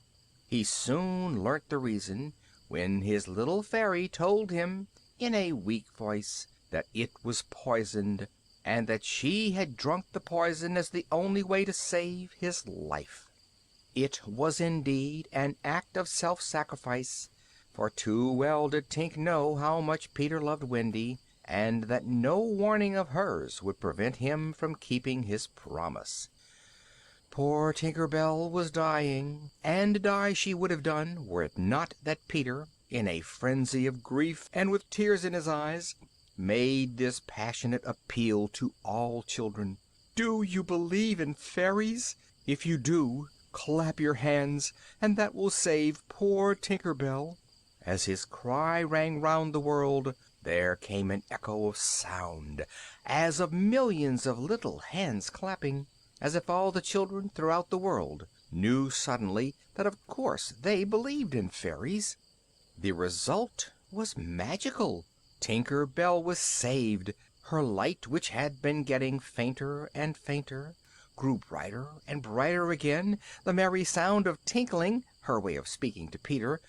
He soon learnt the reason, when his little fairy told him, in a weak voice, that it was poisoned, and that she had drunk the poison as the only way to save his life. It was indeed an act of self-sacrifice, for too well did Tink know how much Peter loved Wendy, and that no warning of hers would prevent him from keeping his promise. Poor Tinker Bell was dying, and die she would have done were it not that Peter, in a frenzy of grief and with tears in his eyes, made this passionate appeal to all children. "Do you believe in fairies? If you do, clap your hands, and that will save poor Tinker Bell." As his cry rang round the world, there came an echo of sound, as of millions of little hands clapping, as if all the children throughout the world knew suddenly that of course they believed in fairies. The result was magical. Tinker Bell was saved. Her light, which had been getting fainter and fainter, grew brighter and brighter again. The merry sound of tinkling, her way of speaking to Peter,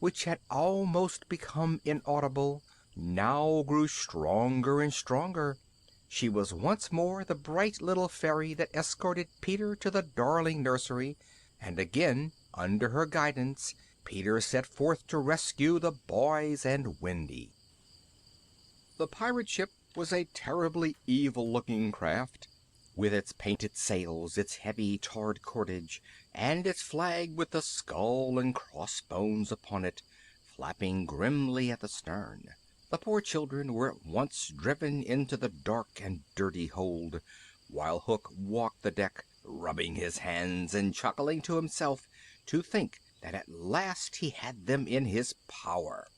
which had almost become inaudible, now grew stronger and stronger. She was once more the bright little fairy that escorted Peter to the darling nursery, and again, under her guidance, Peter set forth to rescue the boys and Wendy. The pirate ship was a terribly evil-looking craft, with its painted sails, its heavy tarred cordage, and its flag with the skull and crossbones upon it, flapping grimly at the stern. The poor children were at once driven into the dark and dirty hold, while Hook walked the deck, rubbing his hands and chuckling to himself to think that at last he had them in his power.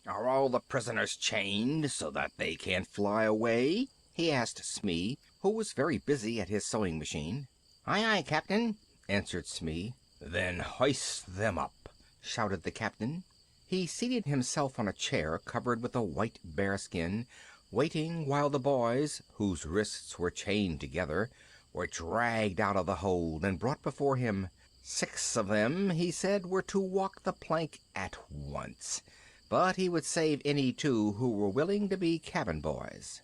"Are all the prisoners chained so that they can't fly away?" he asked Smee, who was very busy at his sewing machine. "Aye, aye, Captain," answered Smee. "Then hoist them up," shouted the captain. He seated himself on a chair covered with a white bearskin, waiting while the boys, whose wrists were chained together, were dragged out of the hold and brought before him. 6 of them, he said, were to walk the plank at once, but he would save any 2 who were willing to be cabin boys.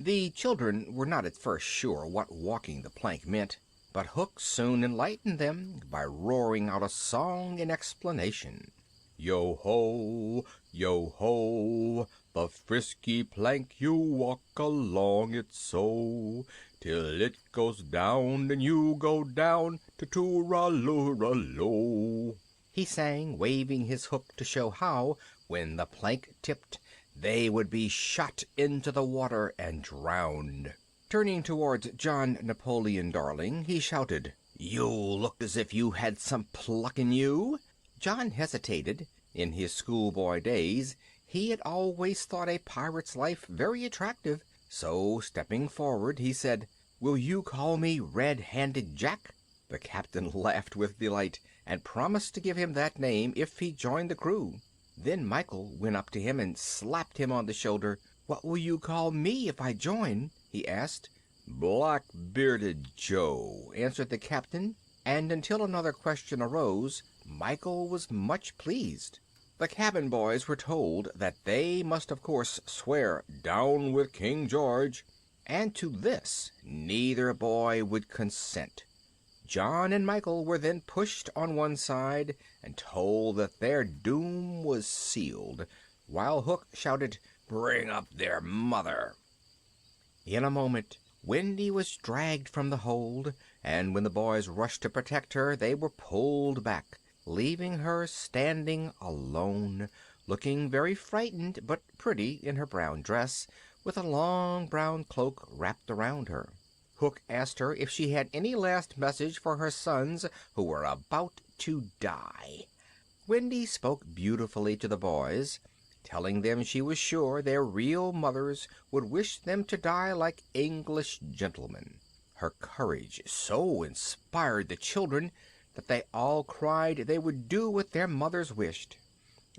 The children were not at first sure what walking the plank meant, but Hook soon enlightened them by roaring out a song in explanation. Yo-ho, yo-ho, the frisky plank you walk along it so, till it goes down and you go down, to-too-ra-loo-ra-lo. He sang, waving his hook to show how, when the plank tipped, they would be shot into the water and drowned. Turning towards John Napoleon Darling, he shouted, "You look as if you had some pluck in you." John hesitated. In his schoolboy days he had always thought a pirate's life very attractive, so stepping forward he said, "Will you call me Red-Handed Jack?" The captain laughed with delight, and promised to give him that name if he joined the crew. Then Michael went up to him and slapped him on the shoulder. "What will you call me if I join?" he asked. "Black-bearded Joe," answered the captain, and until another question arose, Michael was much pleased. The cabin boys were told that they must of course swear "Down with King George," and to this neither boy would consent. John and Michael were then pushed on one side and told that their doom was sealed, while Hook shouted, "Bring up their mother." In a moment Wendy was dragged from the hold, and when the boys rushed to protect her they were pulled back, leaving her standing alone, looking very frightened but pretty in her brown dress, with a long brown cloak wrapped around her. Hook asked her if she had any last message for her sons who were about to die. Wendy spoke beautifully to the boys, telling them she was sure their real mothers would wish them to die like English gentlemen. Her courage so inspired the children that they all cried they would do what their mothers wished.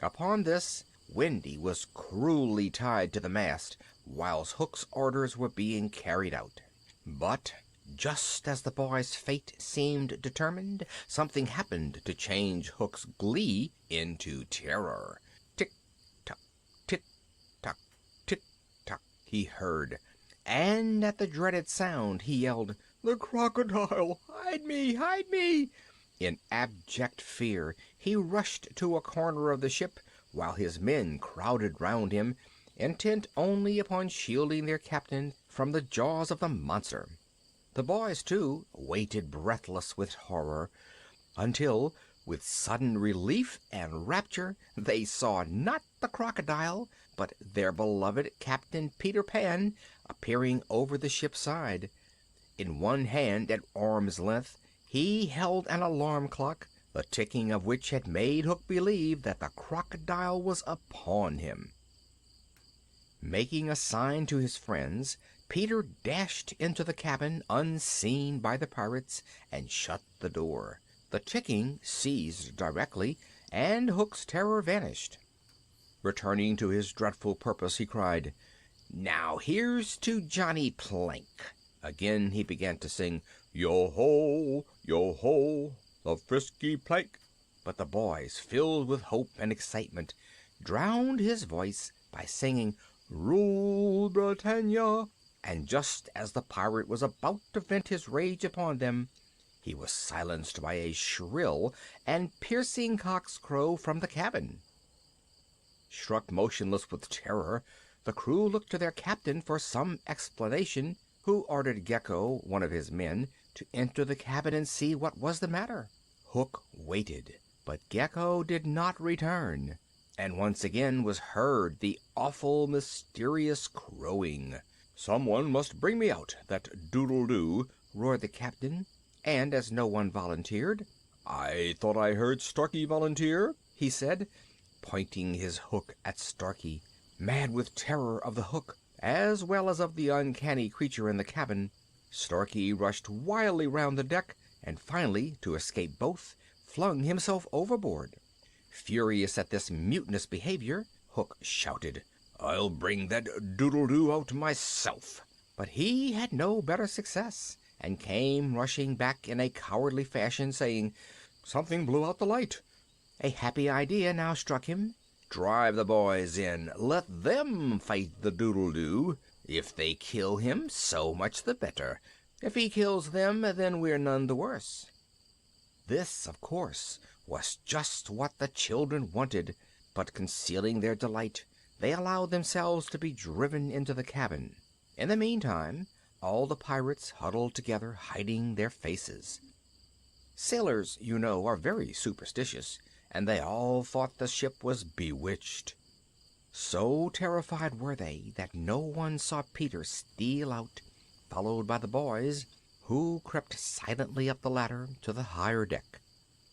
Upon this, Wendy was cruelly tied to the mast whilst Hook's orders were being carried out. But just as the boys' fate seemed determined, something happened to change Hook's glee into terror. Tick-tock, tick-tock, tick-tock, he heard, and at the dreaded sound he yelled, "The crocodile! Hide me! Hide me!" In abject fear he rushed to a corner of the ship, while his men crowded round him, intent only upon shielding their captain from the jaws of the monster. The boys, too, waited breathless with horror, until, with sudden relief and rapture, they saw not the crocodile, but their beloved Captain Peter Pan appearing over the ship's side. In one hand, at arm's length, he held an alarm clock, the ticking of which had made Hook believe that the crocodile was upon him. Making a sign to his friends, Peter dashed into the cabin unseen by the pirates and shut the door. The ticking ceased directly, and Hook's terror vanished. Returning to his dreadful purpose, he cried, "Now here's to Johnny Plank." Again he began to sing, "Yo-ho, yo-ho, the frisky plank." But the boys, filled with hope and excitement, drowned his voice by singing, "Rule Britannia." and just as the pirate was about to vent his rage upon them, he was silenced by a shrill and piercing cock's crow from the cabin. Struck motionless with terror, the crew looked to their captain for some explanation, who ordered Gecko, one of his men, to enter the cabin and see what was the matter. Hook waited, but Gecko did not return, and once again was heard the awful, mysterious crowing. "Someone must bring me out that doodle-doo," roared the captain, and as no one volunteered, "I thought I heard Starkey volunteer," he said, pointing his hook at Starkey. Mad with terror of the hook, as well as of the uncanny creature in the cabin, Starkey rushed wildly round the deck, and finally, to escape both, flung himself overboard. Furious at this mutinous behavior, Hook shouted, "I'll bring that doodle-doo out myself." But he had no better success, and came rushing back in a cowardly fashion, saying, "Something blew out the light." A happy idea now struck him. "Drive the boys in. Let them fight the doodle-doo. If they kill him, so much the better. If he kills them, then we're none the worse." This, of course, was just what the children wanted, but concealing their delight, they allowed themselves to be driven into the cabin. In the meantime, all the pirates huddled together, hiding their faces. Sailors, you know, are very superstitious, and they all thought the ship was bewitched. So terrified were they that no one saw Peter steal out, followed by the boys, who crept silently up the ladder to the higher deck.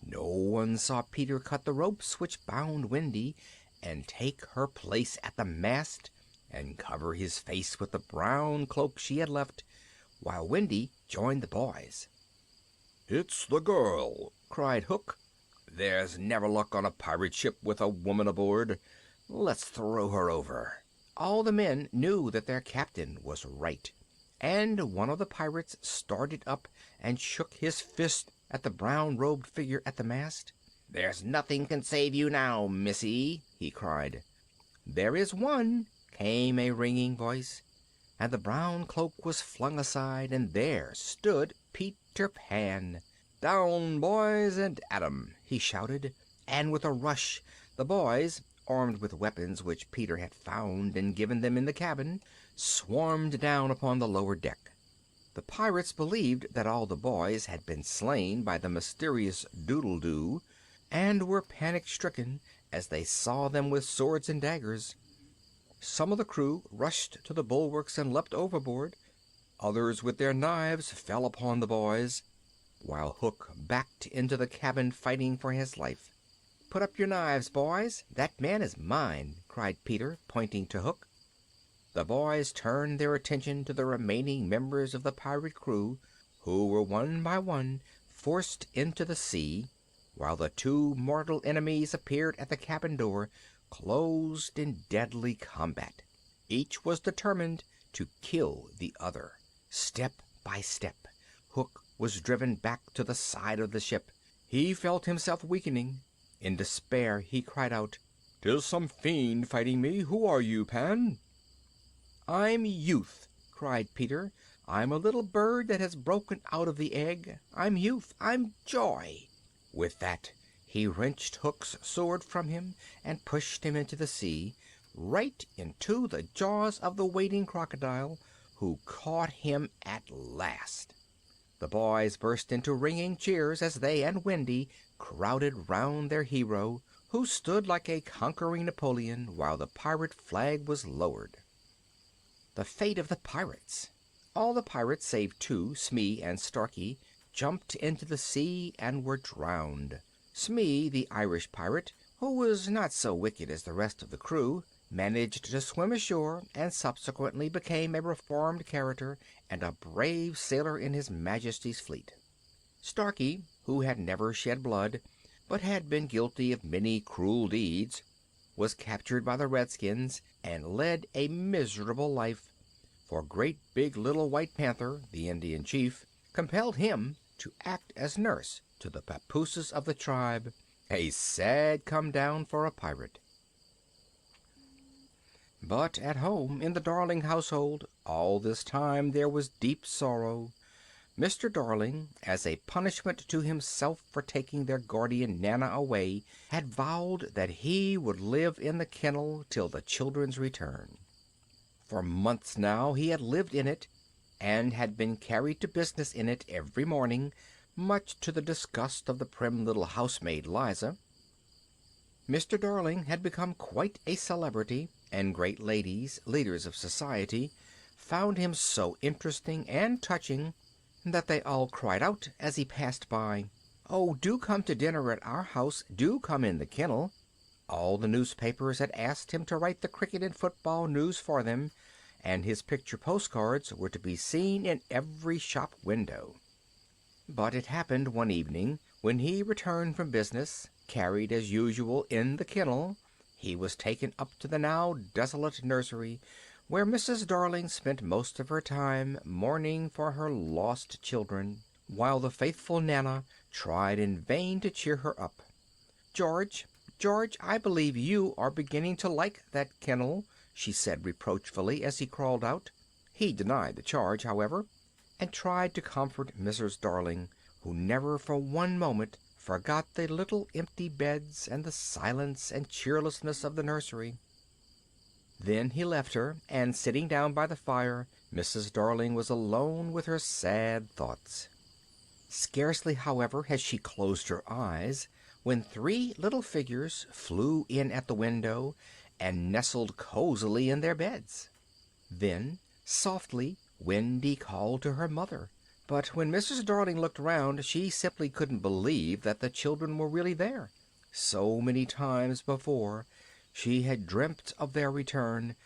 No one saw Peter cut the ropes which bound Wendy, and take her place at the mast, and cover his face with the brown cloak she had left, while Wendy joined the boys. "It's the girl!" cried Hook. "There's never luck on a pirate ship with a woman aboard. Let's throw her over." All the men knew that their captain was right, and one of the pirates started up and shook his fist at the brown-robed figure at the mast. "There's nothing can save you now, missy," he cried. "There is one," came a ringing voice, and the brown cloak was flung aside, and there stood Peter Pan. "Down, boys, and at 'em!" he shouted, and with a rush the boys, armed with weapons which Peter had found and given them in the cabin, swarmed down upon the lower deck. The pirates believed that all the boys had been slain by the mysterious doodle-doo, and were panic-stricken as they saw them with swords and daggers. Some of the crew rushed to the bulwarks and leapt overboard. Others with their knives fell upon the boys, while Hook backed into the cabin fighting for his life. "Put up your knives, boys. That man is mine," cried Peter, pointing to Hook. The boys turned their attention to the remaining members of the pirate crew, who were one by one forced into the sea, while the two mortal enemies appeared at the cabin door, closed in deadly combat. Each was determined to kill the other. Step by step, Hook was driven back to the side of the ship. He felt himself weakening. In despair he cried out, "'Tis some fiend fighting me. Who are you, Pan?" "I'm Youth," cried Peter. "I'm a little bird that has broken out of the egg. I'm Youth. I'm Joy." With that he wrenched Hook's sword from him and pushed him into the sea, right into the jaws of the waiting crocodile, who caught him at last. The boys burst into ringing cheers as they and Wendy crowded round their hero, who stood like a conquering Napoleon while the pirate flag was lowered. The fate of the pirates. All the pirates save two, Smee and Starkey, jumped into the sea and were drowned. Smee, the Irish pirate, who was not so wicked as the rest of the crew, managed to swim ashore and subsequently became a reformed character and a brave sailor in His Majesty's fleet. Starkey, who had never shed blood, but had been guilty of many cruel deeds, was captured by the redskins and led a miserable life, for Great Big Little White Panther, the Indian chief, compelled him to act as nurse to the papooses of the tribe. A sad come down for a pirate. But at home in the Darling household all this time there was deep sorrow. Mr. Darling, as a punishment to himself for taking their guardian Nana away, had vowed that he would live in the kennel till the children's return. For months now he had lived in it, and had been carried to business in it every morning, much to the disgust of the prim little housemaid Liza. Mr. Darling had become quite a celebrity, and great ladies, leaders of society, found him so interesting and touching that they all cried out as he passed by, "Oh, do come to dinner at our house, do come in the kennel." All the newspapers had asked him to write the cricket and football news for them, and his picture postcards were to be seen in every shop window. But it happened one evening, when he returned from business, carried as usual in the kennel, he was taken up to the now desolate nursery, where Mrs. Darling spent most of her time mourning for her lost children, while the faithful Nana tried in vain to cheer her up. "George, George, I believe you are beginning to like that kennel," she said reproachfully as he crawled out. He denied the charge, however, and tried to comfort Mrs. Darling, who never for one moment forgot the little empty beds and the silence and cheerlessness of the nursery. Then he left her, and sitting down by the fire, Mrs. Darling was alone with her sad thoughts. Scarcely, however, had she closed her eyes when three little figures flew in at the window and nestled cosily in their beds. Then, softly, Wendy called to her mother, but when Mrs. Darling looked round she simply couldn't believe that the children were really there. So many times before she had dreamt of their return,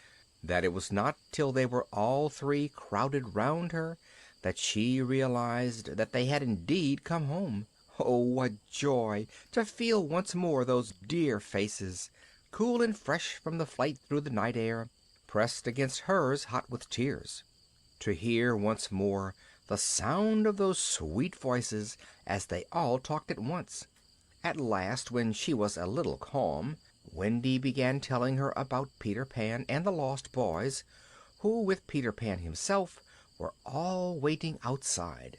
that it was not till they were all three crowded round her that she realized that they had indeed come home. Oh, what joy to feel once more those dear faces, cool and fresh from the flight through the night air, pressed against hers hot with tears. To hear once more the sound of those sweet voices as they all talked at once. At last, when she was a little calm, Wendy began telling her about Peter Pan and the lost boys, who, with Peter Pan himself, were all waiting outside.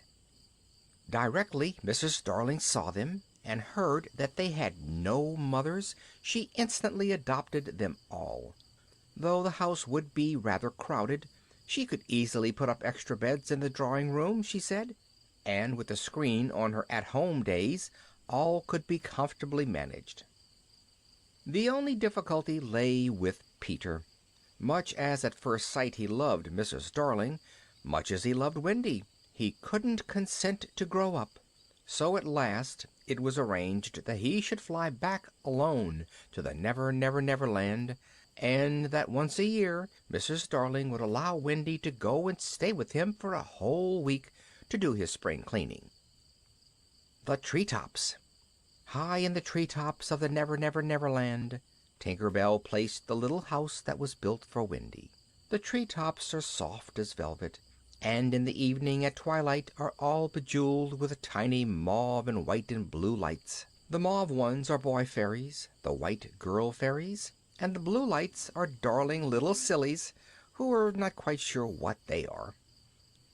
Directly Mrs. Darling saw them, and heard that they had no mothers, she instantly adopted them all. Though the house would be rather crowded, she could easily put up extra beds in the drawing-room, she said, and with a screen on her at-home days all could be comfortably managed. The only difficulty lay with Peter. Much as at first sight he loved Mrs. Darling, much as he loved Wendy, he couldn't consent to grow up. So at last it was arranged that he should fly back alone to the Neverland, and that once a year Mrs. Darling would allow Wendy to go and stay with him for a whole week to do his spring cleaning. The treetops. High in the treetops of the Neverland, Tinker Bell placed the little house that was built for Wendy. The treetops are soft as velvet, and in the evening at twilight are all bejeweled with tiny mauve and white and blue lights. The mauve ones are boy fairies, the white girl fairies, and the blue lights are darling little sillies who are not quite sure what they are.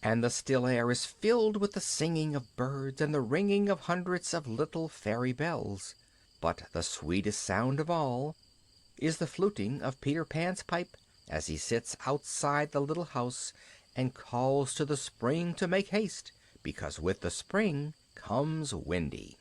And the still air is filled with the singing of birds and the ringing of hundreds of little fairy bells. But the sweetest sound of all is the fluting of Peter Pan's pipe as he sits outside the little house and calls to the spring to make haste, because with the spring comes Wendy.